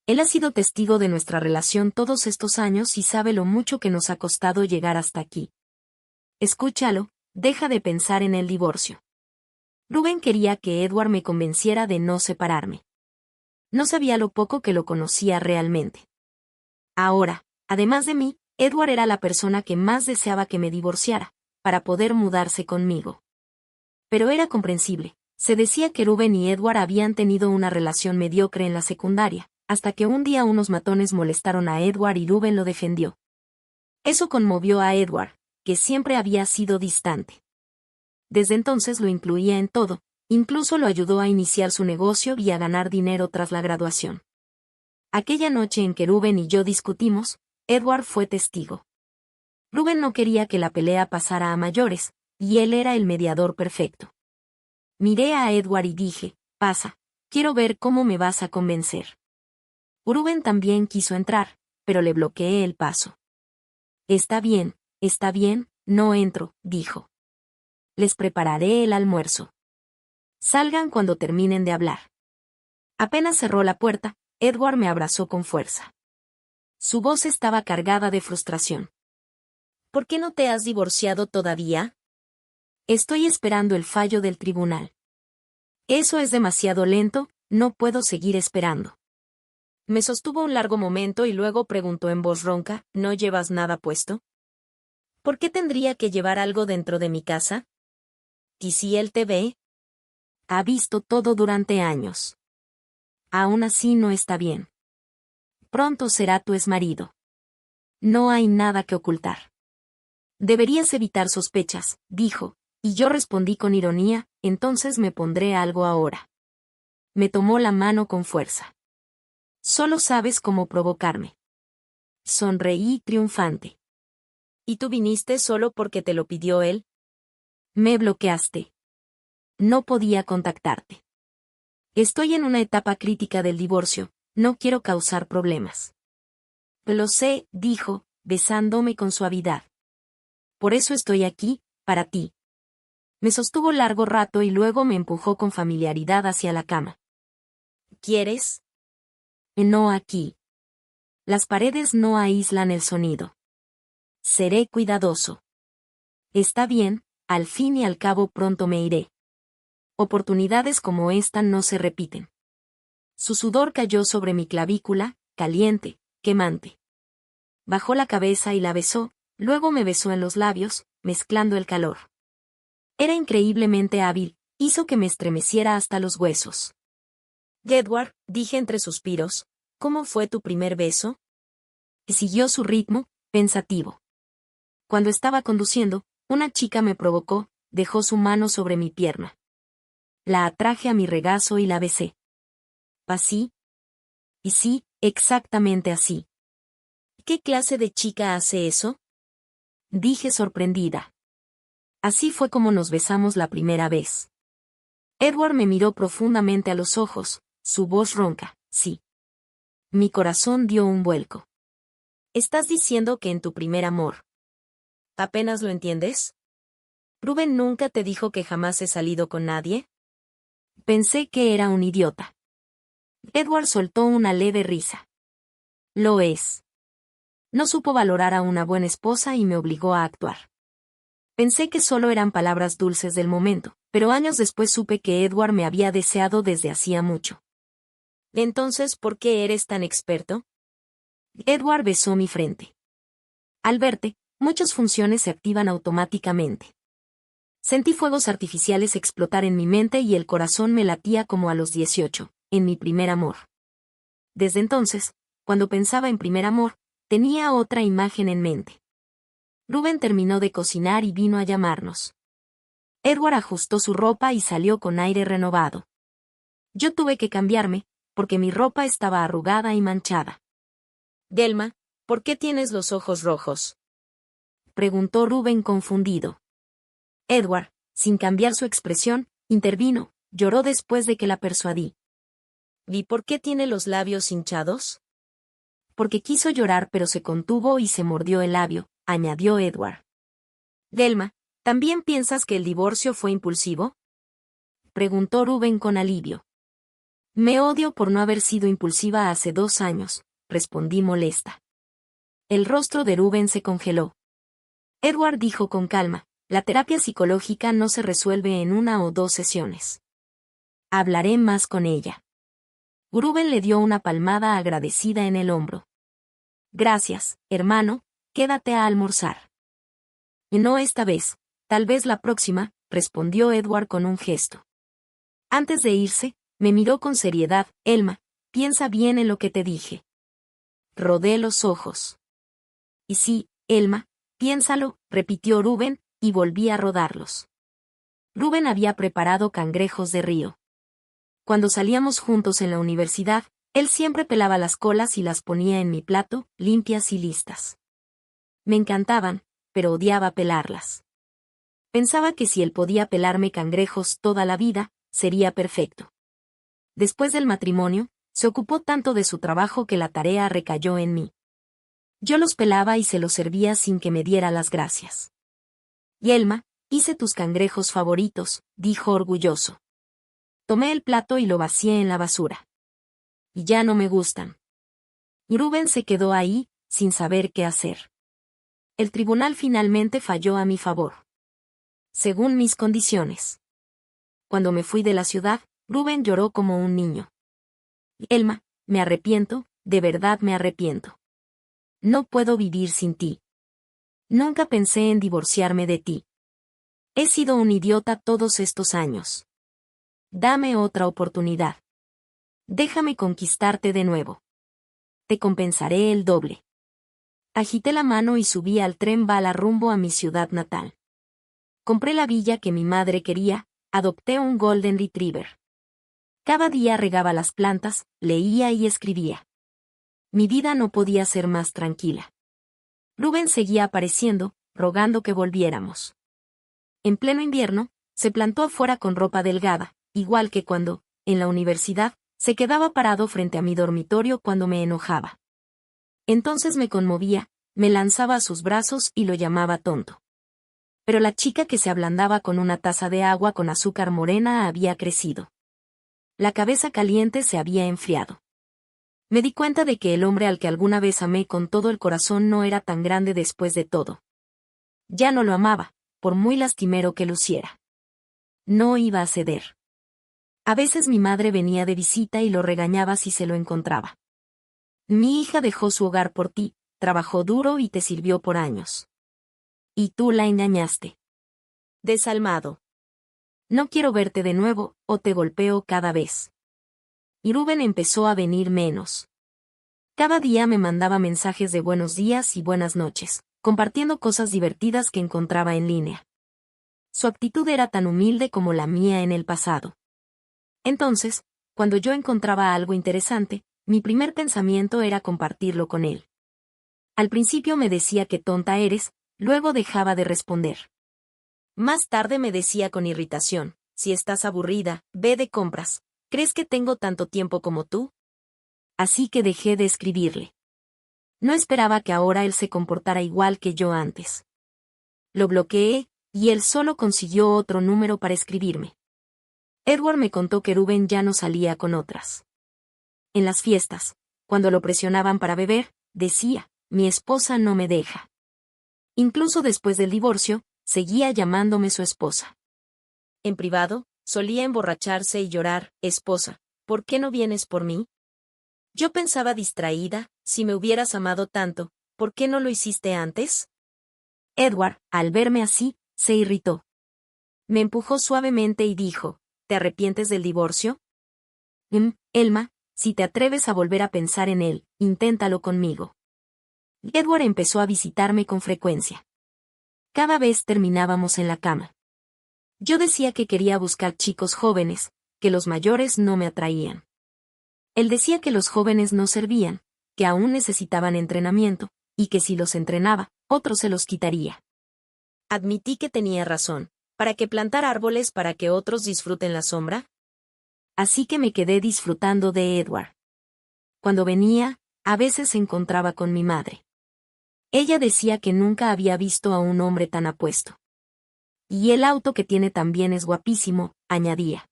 Él ha sido testigo de nuestra relación todos estos años y sabe lo mucho que nos ha costado llegar hasta aquí. Escúchalo, deja de pensar en el divorcio. Rubén quería que Edward me convenciera de no separarme. No sabía lo poco que lo conocía realmente. Ahora, además de mí, Edward era la persona que más deseaba que me divorciara, para poder mudarse conmigo. Pero era comprensible. Se decía que Rubén y Edward habían tenido una relación mediocre en la secundaria, hasta que un día unos matones molestaron a Edward y Rubén lo defendió. Eso conmovió a Edward, que siempre había sido distante. Desde entonces lo incluía en todo, incluso lo ayudó a iniciar su negocio y a ganar dinero tras la graduación. Aquella noche en que Rubén y yo discutimos, Edward fue testigo. Rubén no quería que la pelea pasara a mayores, y él era el mediador perfecto. Miré a Edward y dije, pasa, quiero ver cómo me vas a convencer. Rubén también quiso entrar, pero le bloqueé el paso. Está bien, no entro, dijo. Les prepararé el almuerzo. Salgan cuando terminen de hablar. Apenas cerró la puerta, Edward me abrazó con fuerza. Su voz estaba cargada de frustración. ¿Por qué no te has divorciado todavía? Estoy esperando el fallo del tribunal. Eso es demasiado lento, no puedo seguir esperando. Me sostuvo un largo momento y luego preguntó en voz ronca, ¿no llevas nada puesto? ¿Por qué tendría que llevar algo dentro de mi casa? ¿Y si él te ve? Ha visto todo durante años. Aún así no está bien. Pronto será tu exmarido. No hay nada que ocultar. Deberías evitar sospechas, dijo, y yo respondí con ironía, entonces me pondré algo ahora. Me tomó la mano con fuerza. Solo sabes cómo provocarme. Sonreí triunfante. ¿Y tú viniste solo porque te lo pidió él? Me bloqueaste. No podía contactarte. Estoy en una etapa crítica del divorcio, no quiero causar problemas. Lo sé, dijo, besándome con suavidad. Por eso estoy aquí, para ti. Me sostuvo largo rato y luego me empujó con familiaridad hacia la cama. ¿Quieres? No aquí. Las paredes no aíslan el sonido. Seré cuidadoso. Está bien, al fin y al cabo pronto me iré. Oportunidades como esta no se repiten. Su sudor cayó sobre mi clavícula, caliente, quemante. Bajó la cabeza y la besó, luego me besó en los labios, mezclando el calor. Era increíblemente hábil, hizo que me estremeciera hasta los huesos. Edward, dije entre suspiros, ¿cómo fue tu primer beso? Siguió su ritmo, pensativo. Cuando estaba conduciendo, una chica me provocó, dejó su mano sobre mi pierna. La atraje a mi regazo y la besé. ¿Así? Y sí, exactamente así. ¿Qué clase de chica hace eso? Dije sorprendida. Así fue como nos besamos la primera vez. Edward me miró profundamente a los ojos, su voz ronca, sí. Mi corazón dio un vuelco. ¿Estás diciendo que en tu primer amor? ¿Apenas lo entiendes? ¿Rubén nunca te dijo que jamás he salido con nadie? Pensé que era un idiota. Edward soltó una leve risa. Lo es. No supo valorar a una buena esposa y me obligó a actuar. Pensé que solo eran palabras dulces del momento, pero años después supe que Edward me había deseado desde hacía mucho. Entonces, ¿por qué eres tan experto? Edward besó mi frente. Al verte, muchas funciones se activan automáticamente. Sentí fuegos artificiales explotar en mi mente y el corazón me latía como a los 18, en mi primer amor. Desde entonces, cuando pensaba en primer amor, tenía otra imagen en mente. Rubén terminó de cocinar y vino a llamarnos. Edward ajustó su ropa y salió con aire renovado. Yo tuve que cambiarme, porque mi ropa estaba arrugada y manchada. Delma, ¿por qué tienes los ojos rojos? Preguntó Rubén confundido. Edward, sin cambiar su expresión, intervino, lloró después de que la persuadí. ¿Y por qué tiene los labios hinchados? Porque quiso llorar pero se contuvo y se mordió el labio, añadió Edward. Delma, ¿también piensas que el divorcio fue impulsivo? Preguntó Rubén con alivio. Me odio por no haber sido impulsiva hace 2 años, respondí molesta. El rostro de Rubén se congeló. Edward dijo con calma, la terapia psicológica no se resuelve en 1 o 2 sesiones. Hablaré más con ella. Rubén le dio una palmada agradecida en el hombro. Gracias, hermano, quédate a almorzar. No esta vez, tal vez la próxima, respondió Edward con un gesto. Antes de irse, me miró con seriedad, Elma, piensa bien en lo que te dije. Rodé los ojos. Y sí, Elma, piénsalo, repitió Rubén, y volví a rodarlos. Rubén había preparado cangrejos de río. Cuando salíamos juntos en la universidad, él siempre pelaba las colas y las ponía en mi plato, limpias y listas. Me encantaban, pero odiaba pelarlas. Pensaba que si él podía pelarme cangrejos toda la vida, sería perfecto. Después del matrimonio, se ocupó tanto de su trabajo que la tarea recayó en mí. Yo los pelaba y se los servía sin que me diera las gracias. Y Elma, hice tus cangrejos favoritos, dijo orgulloso. Tomé el plato y lo vacié en la basura. Y ya no me gustan. Y Rubén se quedó ahí, sin saber qué hacer. El tribunal finalmente falló a mi favor. Según mis condiciones. Cuando me fui de la ciudad, Rubén lloró como un niño. Elma, me arrepiento, de verdad me arrepiento. No puedo vivir sin ti. Nunca pensé en divorciarme de ti. He sido un idiota todos estos años. Dame otra oportunidad. Déjame conquistarte de nuevo. Te compensaré el doble. Agité la mano y subí al tren bala rumbo a mi ciudad natal. Compré la villa que mi madre quería, adopté un Golden Retriever. Cada día regaba las plantas, leía y escribía. Mi vida no podía ser más tranquila. Rubén seguía apareciendo, rogando que volviéramos. En pleno invierno, se plantó afuera con ropa delgada, igual que cuando, en la universidad, se quedaba parado frente a mi dormitorio cuando me enojaba. Entonces me conmovía, me lanzaba a sus brazos y lo llamaba tonto. Pero la chica que se ablandaba con una taza de agua con azúcar morena había crecido. La cabeza caliente se había enfriado. Me di cuenta de que el hombre al que alguna vez amé con todo el corazón no era tan grande después de todo. Ya no lo amaba, por muy lastimero que luciera. No iba a ceder. A veces mi madre venía de visita y lo regañaba si se lo encontraba. Mi hija dejó su hogar por ti, trabajó duro y te sirvió por años. Y tú la engañaste. Desalmado. No quiero verte de nuevo, o te golpeo cada vez. Y Rubén empezó a venir menos. Cada día me mandaba mensajes de buenos días y buenas noches, compartiendo cosas divertidas que encontraba en línea. Su actitud era tan humilde como la mía en el pasado. Entonces, cuando yo encontraba algo interesante, mi primer pensamiento era compartirlo con él. Al principio me decía que tonta eres, luego dejaba de responder. Más tarde me decía con irritación, si estás aburrida, ve de compras, ¿crees que tengo tanto tiempo como tú? Así que dejé de escribirle. No esperaba que ahora él se comportara igual que yo antes. Lo bloqueé, y él solo consiguió otro número para escribirme. Edward me contó que Rubén ya no salía con otras. En las fiestas, cuando lo presionaban para beber, decía, mi esposa no me deja. Incluso después del divorcio, seguía llamándome su esposa. En privado, solía emborracharse y llorar, esposa, ¿por qué no vienes por mí? Yo pensaba distraída, si me hubieras amado tanto, ¿por qué no lo hiciste antes? Edward, al verme así, se irritó. Me empujó suavemente y dijo, ¿te arrepientes del divorcio? Elma, si te atreves a volver a pensar en él, inténtalo conmigo. Edward empezó a visitarme con frecuencia. Cada vez terminábamos en la cama. Yo decía que quería buscar chicos jóvenes, que los mayores no me atraían. Él decía que los jóvenes no servían, que aún necesitaban entrenamiento, y que si los entrenaba, otro se los quitaría. Admití que tenía razón. ¿Para qué plantar árboles para que otros disfruten la sombra? así que me quedé disfrutando de Edward. Cuando venía, a veces se encontraba con mi madre. Ella decía que nunca había visto a un hombre tan apuesto. Y el auto que tiene también es guapísimo, añadía.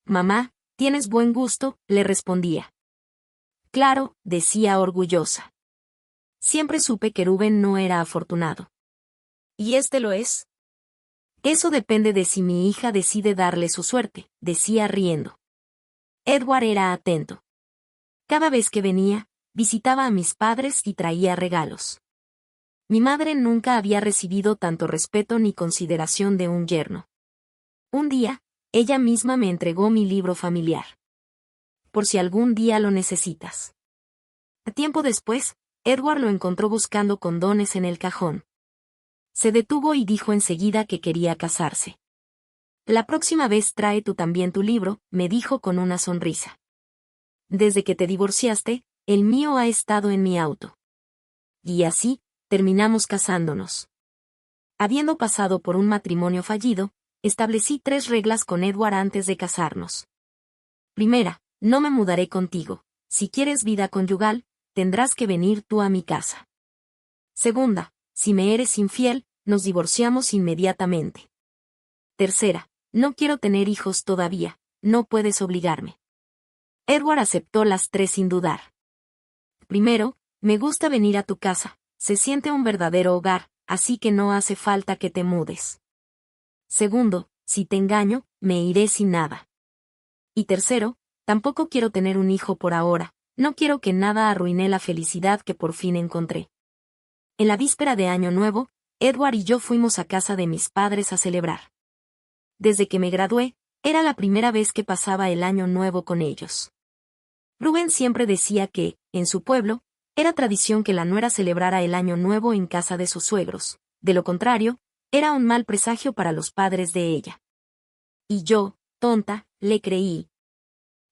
Mamá, tienes buen gusto, le respondía. Claro, decía orgullosa. Siempre supe que Rubén no era afortunado. ¿Y este lo es? Eso depende de si mi hija decide darle su suerte, decía riendo. Edward era atento. Cada vez que venía, visitaba a mis padres y traía regalos. Mi madre nunca había recibido tanto respeto ni consideración de un yerno. Un día, ella misma me entregó mi libro familiar. Por si algún día lo necesitas. Tiempo después, Edward lo encontró buscando condones en el cajón. Se detuvo y dijo enseguida que quería casarse. La próxima vez trae tú también tu libro, me dijo con una sonrisa. Desde que te divorciaste, el mío ha estado en mi auto. Y así, terminamos casándonos. Habiendo pasado por un matrimonio fallido, establecí 3 reglas con Edward antes de casarnos. Primera, no me mudaré contigo. Si quieres vida conyugal, tendrás que venir tú a mi casa. Segunda, si me eres infiel, nos divorciamos inmediatamente. Tercera, no quiero tener hijos todavía, no puedes obligarme. Edward aceptó las 3 sin dudar. Primero, me gusta venir a tu casa, se siente un verdadero hogar, así que no hace falta que te mudes. Segundo, si te engaño, me iré sin nada. Y tercero, tampoco quiero tener un hijo por ahora, no quiero que nada arruine la felicidad que por fin encontré. En la víspera de Año Nuevo, Edward y yo fuimos a casa de mis padres a celebrar. Desde que me gradué, era la primera vez que pasaba el Año Nuevo con ellos. Rubén siempre decía que, en su pueblo, era tradición que la nuera celebrara el Año Nuevo en casa de sus suegros, de lo contrario, era un mal presagio para los padres de ella. Y yo, tonta, le creí.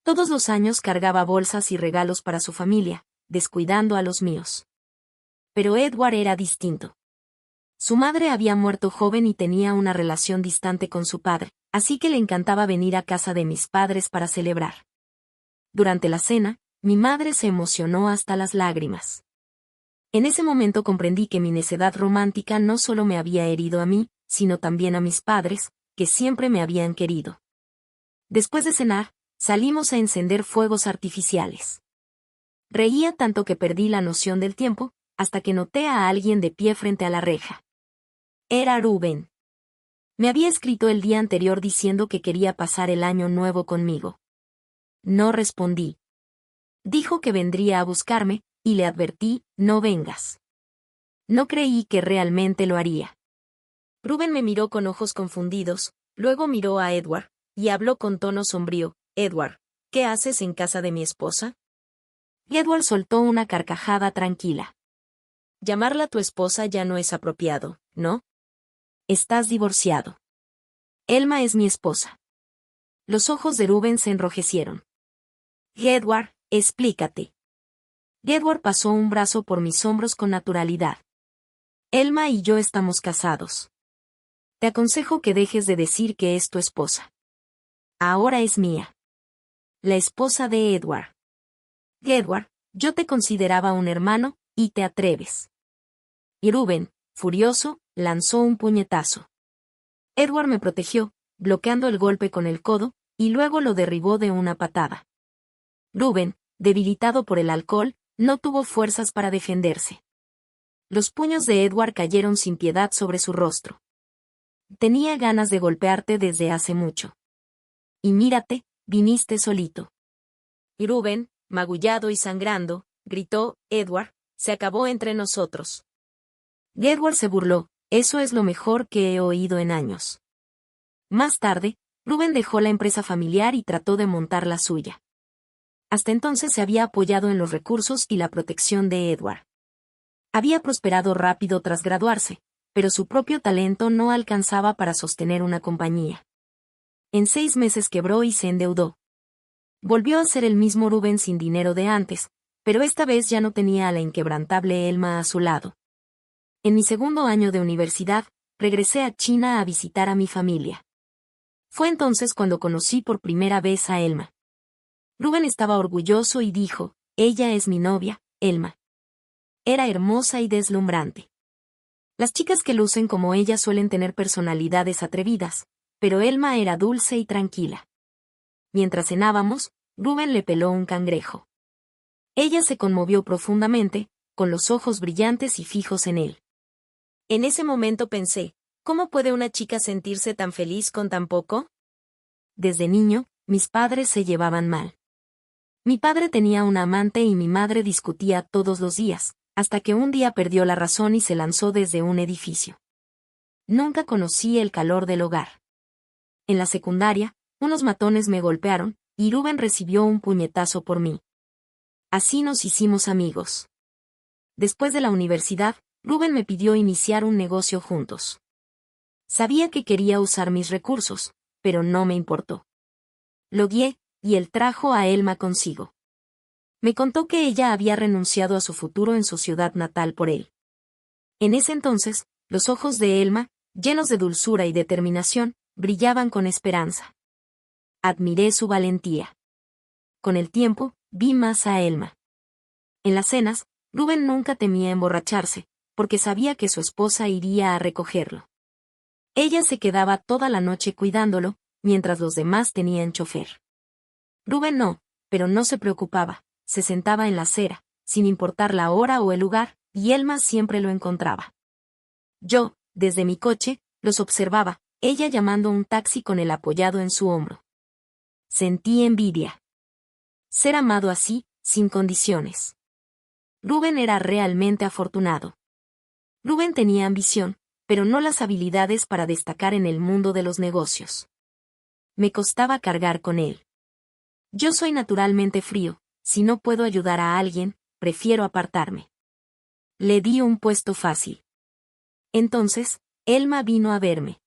Todos los años cargaba bolsas y regalos para su familia, descuidando a los míos. Pero Edward era distinto. Su madre había muerto joven y tenía una relación distante con su padre, así que le encantaba venir a casa de mis padres para celebrar. Durante la cena, mi madre se emocionó hasta las lágrimas. En ese momento comprendí que mi necedad romántica no solo me había herido a mí, sino también a mis padres, que siempre me habían querido. Después de cenar, salimos a encender fuegos artificiales. Reía tanto que perdí la noción del tiempo, hasta que noté a alguien de pie frente a la reja. Era Rubén. Me había escrito el día anterior diciendo que quería pasar el Año Nuevo conmigo. No respondí. Dijo que vendría a buscarme, y le advertí, no vengas. No creí que realmente lo haría. Rubén me miró con ojos confundidos, luego miró a Edward, y habló con tono sombrío, Edward, ¿qué haces en casa de mi esposa? Edward soltó una carcajada tranquila. Llamarla tu esposa ya no es apropiado, ¿no? Estás divorciado. Elma es mi esposa. Los ojos de Rubén se enrojecieron. Edward, explícate. Edward pasó un brazo por mis hombros con naturalidad. Elma y yo estamos casados. Te aconsejo que dejes de decir que es tu esposa. Ahora es mía. La esposa de Edward. Edward, yo te consideraba un hermano, y te atreves. Y Rubén, furioso, lanzó un puñetazo. Edward me protegió, bloqueando el golpe con el codo, y luego lo derribó de una patada. Rubén, debilitado por el alcohol, no tuvo fuerzas para defenderse. Los puños de Edward cayeron sin piedad sobre su rostro. Tenía ganas de golpearte desde hace mucho. Y mírate, viniste solito. Y Rubén, magullado y sangrando, gritó, Edward, se acabó entre nosotros. Edward se burló, eso es lo mejor que he oído en años. Más tarde, Rubén dejó la empresa familiar y trató de montar la suya. Hasta entonces se había apoyado en los recursos y la protección de Edward. Había prosperado rápido tras graduarse, pero su propio talento no alcanzaba para sostener una compañía. En 6 meses quebró y se endeudó. Volvió a ser el mismo Rubén sin dinero de antes, pero esta vez ya no tenía a la inquebrantable Elma a su lado. En mi segundo año de universidad, regresé a China a visitar a mi familia. Fue entonces cuando conocí por primera vez a Elma. Rubén estaba orgulloso y dijo, ella es mi novia, Elma. Era hermosa y deslumbrante. Las chicas que lucen como ella suelen tener personalidades atrevidas, pero Elma era dulce y tranquila. Mientras cenábamos, Rubén le peló un cangrejo. Ella se conmovió profundamente, con los ojos brillantes y fijos en él. En ese momento pensé, ¿cómo puede una chica sentirse tan feliz con tan poco? Desde niño, mis padres se llevaban mal. Mi padre tenía una amante y mi madre discutía todos los días, hasta que un día perdió la razón y se lanzó desde un edificio. Nunca conocí el calor del hogar. En la secundaria, unos matones me golpearon, y Rubén recibió un puñetazo por mí. Así nos hicimos amigos. Después de la universidad, Rubén me pidió iniciar un negocio juntos. Sabía que quería usar mis recursos, pero no me importó. Lo guié, y él trajo a Elma consigo. Me contó que ella había renunciado a su futuro en su ciudad natal por él. En ese entonces, los ojos de Elma, llenos de dulzura y determinación, brillaban con esperanza. Admiré su valentía. Con el tiempo, vi más a Elma. En las cenas, Rubén nunca temía emborracharse, porque sabía que su esposa iría a recogerlo. Ella se quedaba toda la noche cuidándolo, mientras los demás tenían chofer. Rubén no, pero no se preocupaba, se sentaba en la acera, sin importar la hora o el lugar, y Elma siempre lo encontraba. Yo, desde mi coche, los observaba, ella llamando un taxi con él apoyado en su hombro. Sentí envidia. Ser amado así, sin condiciones. Rubén era realmente afortunado. Rubén tenía ambición, pero no las habilidades para destacar en el mundo de los negocios. Me costaba cargar con él. Yo soy naturalmente frío, si no puedo ayudar a alguien, prefiero apartarme. Le di un puesto fácil. Entonces, Elma vino a verme.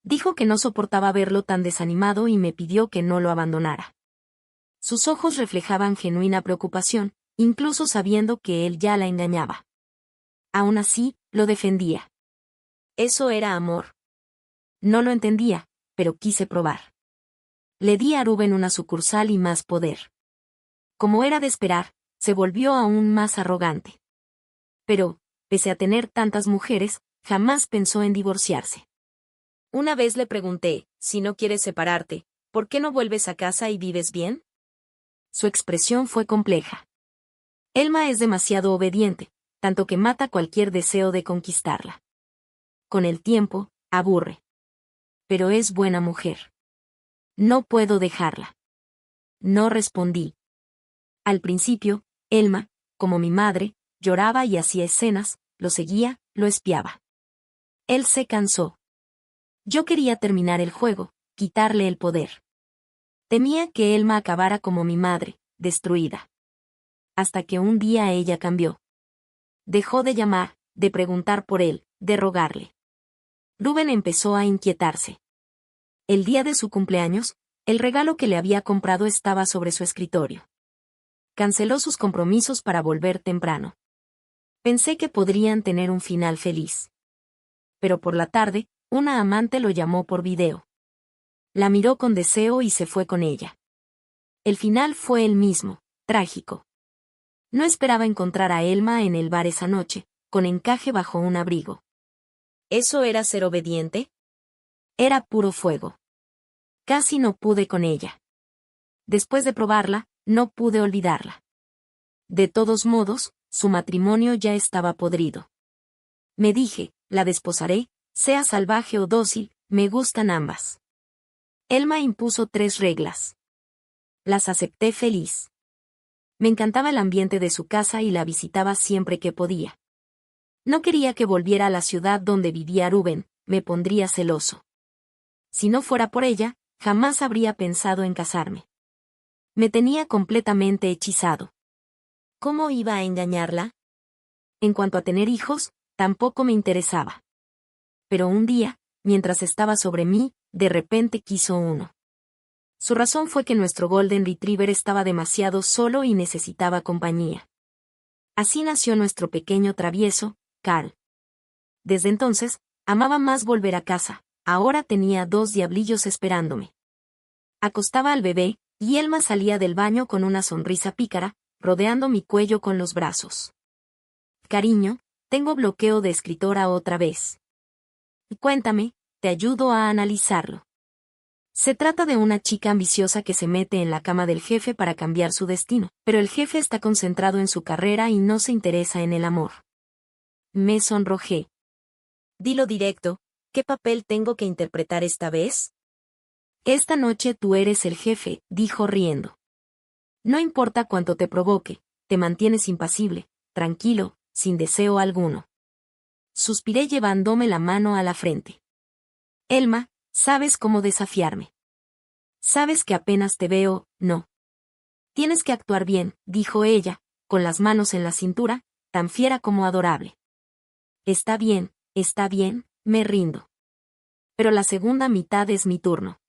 Dijo que no soportaba verlo tan desanimado y me pidió que no lo abandonara. Sus ojos reflejaban genuina preocupación, incluso sabiendo que él ya la engañaba. Aún así, lo defendía. Eso era amor. No lo entendía, pero quise probar. Le di a Rubén una sucursal y más poder. Como era de esperar, se volvió aún más arrogante. Pero, pese a tener tantas mujeres, jamás pensó en divorciarse. Una vez le pregunté, si no quieres separarte, ¿por qué no vuelves a casa y vives bien? Su expresión fue compleja. Elma es demasiado obediente, tanto que mata cualquier deseo de conquistarla. Con el tiempo, aburre. Pero es buena mujer. No puedo dejarla. No respondí. Al principio, Elma, como mi madre, lloraba y hacía escenas, lo seguía, lo espiaba. Él se cansó. Yo quería terminar el juego, quitarle el poder. Temía que Elma acabara como mi madre, destruida. Hasta que un día ella cambió. Dejó de llamar, de preguntar por él, de rogarle. Rubén empezó a inquietarse. El día de su cumpleaños, el regalo que le había comprado estaba sobre su escritorio. Canceló sus compromisos para volver temprano. Pensé que podrían tener un final feliz. Pero por la tarde, una amante lo llamó por video. La miró con deseo y se fue con ella. El final fue el mismo, trágico. No esperaba encontrar a Elma en el bar esa noche, con encaje bajo un abrigo. ¿Eso era ser obediente? Era puro fuego. Casi no pude con ella. Después de probarla, no pude olvidarla. De todos modos, su matrimonio ya estaba podrido. Me dije, la desposaré, sea salvaje o dócil, me gustan ambas. Elma impuso 3 reglas. Las acepté feliz. Me encantaba el ambiente de su casa y la visitaba siempre que podía. No quería que volviera a la ciudad donde vivía Rubén, me pondría celoso. Si no fuera por ella, jamás habría pensado en casarme. Me tenía completamente hechizado. ¿Cómo iba a engañarla? En cuanto a tener hijos, tampoco me interesaba. Pero un día, mientras estaba sobre mí, de repente quiso uno. Su razón fue que nuestro Golden Retriever estaba demasiado solo y necesitaba compañía. Así nació nuestro pequeño travieso, Carl. Desde entonces, amaba más volver a casa, Ahora tenía 2 diablillos esperándome. Acostaba al bebé, y Elma salía del baño con una sonrisa pícara, rodeando mi cuello con los brazos. Cariño, tengo bloqueo de escritora otra vez. Cuéntame, te ayudo a analizarlo. Se trata de una chica ambiciosa que se mete en la cama del jefe para cambiar su destino, pero el jefe está concentrado en su carrera y no se interesa en el amor. Me sonrojé. Dilo directo, ¿qué papel tengo que interpretar esta vez? Esta noche tú eres el jefe, dijo riendo. No importa cuánto te provoque, te mantienes impasible, tranquilo, sin deseo alguno. Suspiré llevándome la mano a la frente. Elma, sabes cómo desafiarme. Sabes que apenas te veo, no. Tienes que actuar bien, dijo ella, con las manos en la cintura, tan fiera como adorable. Está bien, me rindo. Pero la segunda mitad es mi turno.